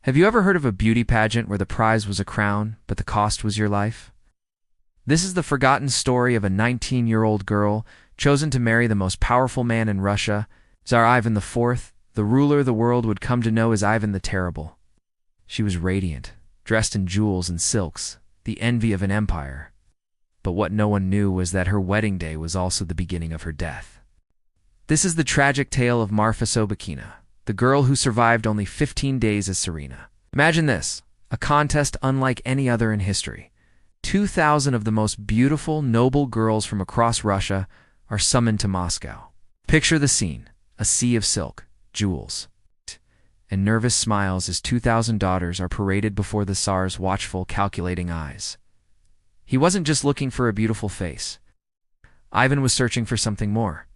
Have you ever heard of a beauty pageant where the prize was a crown, but the cost was your life? This is the forgotten story of a 19-year-old girl chosen to marry the most powerful man in Russia, Tsar Ivan IV, the ruler the world would come to know as Ivan the Terrible. She was radiant, dressed in jewels and silks, the envy of an empire. But what no one knew was that her wedding day was also the beginning of her death. This is the tragic tale of Marfa Sobakina, the girl who survived only 15 days as Tsarina. Imagine this, a contest unlike any other in history. 2,000 of the most beautiful, noble girls from across Russia are summoned to Moscow. Picture the scene, a sea of silk, jewels, and nervous smiles as 2,000 daughters are paraded before the Tsar's watchful, calculating eyes. He wasn't just looking for a beautiful face. Ivan was searching for something more.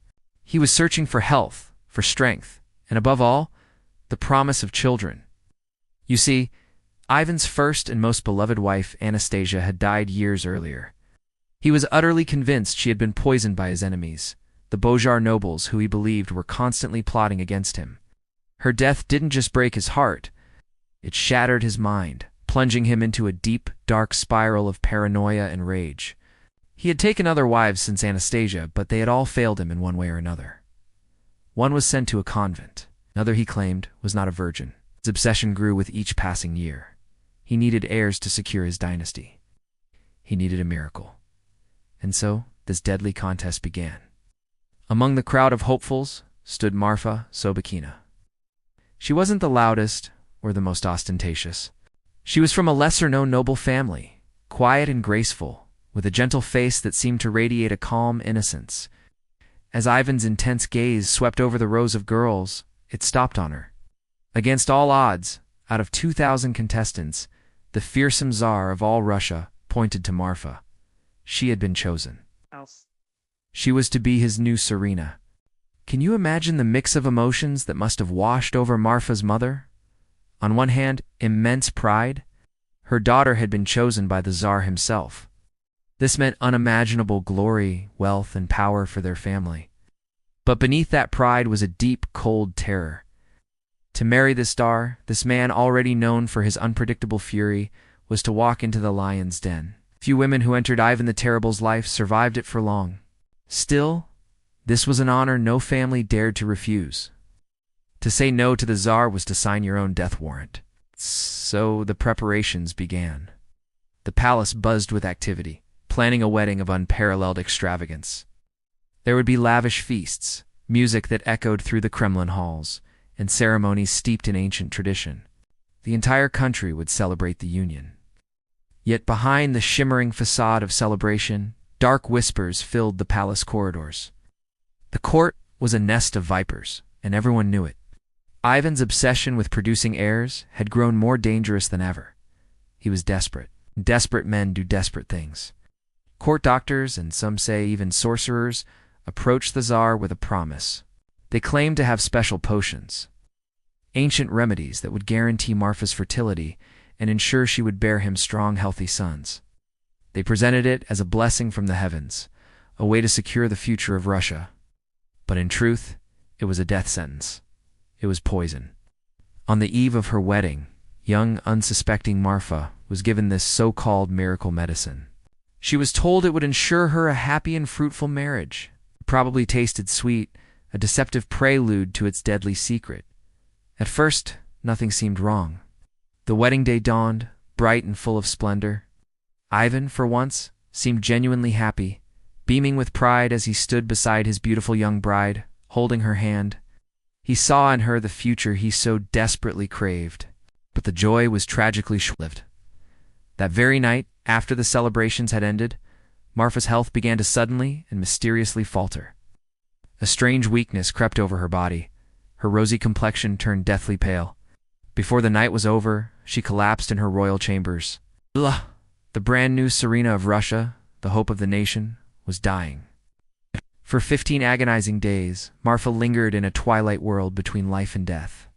He was searching for health, for strength, and above all, the promise of children. You see, Ivan's first and most beloved wife, Anastasia, had died years earlier. He was utterly convinced she had been poisoned by his enemies, the Bojar nobles who he believed were constantly plotting against him. Her death didn't just break his heart, it shattered his mind, plunging him into a deep, dark spiral of paranoia and rage. He had taken other wives since Anastasia, but they had all failed him in one way or another. One was sent to a convent. Another, he claimed, was not a virgin. His obsession grew with each passing year. He needed heirs to secure his dynasty. He needed a miracle. And so, this deadly contest began. Among the crowd of hopefuls stood Marfa Sobakina. She wasn't the loudest or the most ostentatious. She was from a lesser-known noble family, quiet and graceful, with a gentle face that seemed to radiate a calm innocence. As Ivan's intense gaze swept over the rows of girls, it stopped on her. Against all odds, out of 2,000 contestants, the fearsome Tsar of all Russia pointed to Marfa. She had been chosen. She was to be his new Tsarina. Can you imagine the mix of emotions that must have washed over Marfa's mother? On one hand, immense pride. Her daughter had been chosen by the Tsar himself. This meant unimaginable glory, wealth, and power for their family. But beneath that pride was a deep, cold terror. To marry the Tsar, this man already known for his unpredictable fury, was to walk into the lion's den. Few women who entered Ivan the Terrible's life survived it for long. Still, this was an honor no family dared to refuse. To say no to the Tsar was to sign your own death warrant. So the preparations began. The palace buzzed with activity, planning a wedding of unparalleled extravagance. There would be lavish feasts, music that echoed through the Kremlin halls, and ceremonies steeped in ancient tradition. The entire country would celebrate the union. Yet behind the shimmering facade of celebration, dark whispers filled the palace corridors. The court was a nest of vipers, and everyone knew it. Ivan's obsession with producing heirs had grown more dangerous than ever. He was desperate. Desperate men do desperate things. Court doctors, and some say even sorcerers, approached the Tsar with a promise. They claimed to have special potions, ancient remedies that would guarantee Marfa's fertility and ensure she would bear him strong, healthy sons. They presented it as a blessing from the heavens, a way to secure the future of Russia. But in truth, it was a death sentence. It was poison. On the eve of her wedding, young, unsuspecting Marfa was given this so-called miracle medicine. She was told it would ensure her a happy and fruitful marriage. It probably tasted sweet, a deceptive prelude to its deadly secret. At first, nothing seemed wrong. The wedding day dawned, bright and full of splendor. Ivan, for once, seemed genuinely happy, beaming with pride as he stood beside his beautiful young bride, holding her hand. He saw in her the future he so desperately craved. But the joy was tragically short-lived. That very night, after the celebrations had ended, Marfa's health began to suddenly and mysteriously falter. A strange weakness crept over her body. Her rosy complexion turned deathly pale. Before the night was over, she collapsed in her royal chambers. The brand-new Tsarina of Russia, the hope of the nation, was dying. For 15 agonizing days, Marfa lingered in a twilight world between life and death.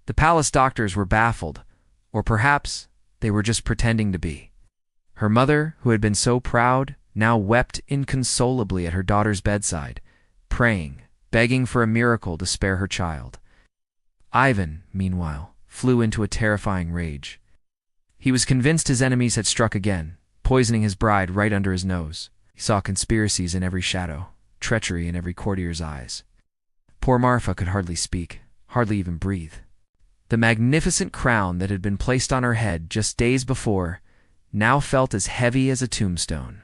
The palace doctors were baffled, or perhaps they were just pretending to be. Her mother, who had been so proud, now wept inconsolably at her daughter's bedside, praying, begging for a miracle to spare her child. Ivan, meanwhile, flew into a terrifying rage. He was convinced his enemies had struck again, poisoning his bride right under his nose. He saw conspiracies in every shadow, treachery in every courtier's eyes. Poor Marfa could hardly speak, hardly even breathe. The magnificent crown that had been placed on her head just days before now felt as heavy as a tombstone.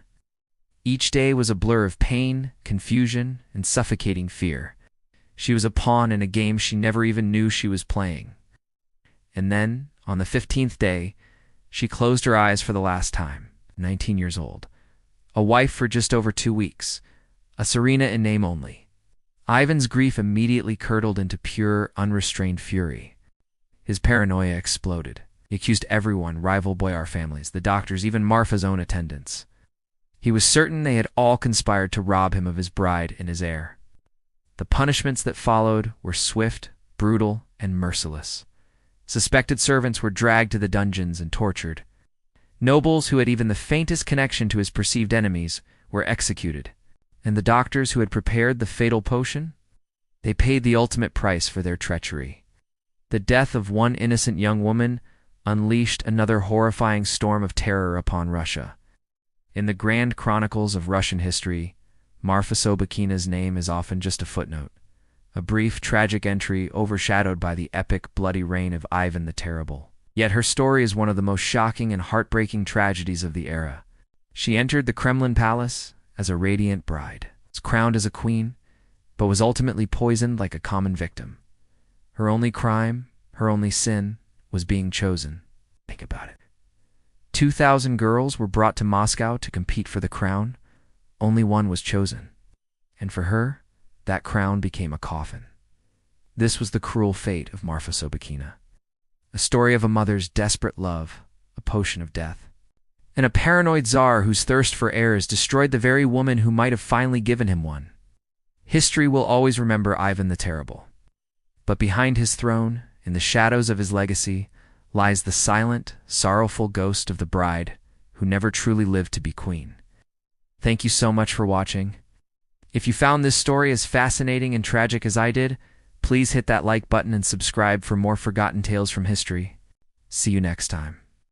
Each day was a blur of pain, confusion, and suffocating fear. She was a pawn in a game she never even knew she was playing. And then, on the 15th day, she closed her eyes for the last time, 19 years old. A wife for just over 2 weeks, a Tsarina in name only. Ivan's grief immediately curdled into pure, unrestrained fury. His paranoia exploded. He accused everyone, rival boyar families, the doctors, even Marfa's own attendants. He was certain they had all conspired to rob him of his bride and his heir. The punishments that followed were swift, brutal, and merciless. Suspected servants were dragged to the dungeons and tortured. Nobles who had even the faintest connection to his perceived enemies were executed. And the doctors who had prepared the fatal potion? They paid the ultimate price for their treachery. The death of one innocent young woman unleashed another horrifying storm of terror upon Russia. In the grand chronicles of Russian history, Marfa Sobakina's name is often just a footnote, a brief, tragic entry overshadowed by the epic, bloody reign of Ivan the Terrible. Yet her story is one of the most shocking and heartbreaking tragedies of the era. She entered the Kremlin palace as a radiant bride, was crowned as a queen, but was ultimately poisoned like a common victim. Her only crime, her only sin, was being chosen. Think about it. 2,000 girls were brought to Moscow to compete for the crown. Only one was chosen. And for her, that crown became a coffin. This was the cruel fate of Marfa Sobakina. A story of a mother's desperate love, a potion of death. And a paranoid tsar whose thirst for heirs destroyed the very woman who might have finally given him one. History will always remember Ivan the Terrible. But behind his throne, in the shadows of his legacy, lies the silent, sorrowful ghost of the bride who never truly lived to be queen. Thank you so much for watching. If you found this story as fascinating and tragic as I did, please hit that like button and subscribe for more forgotten tales from history. See you next time.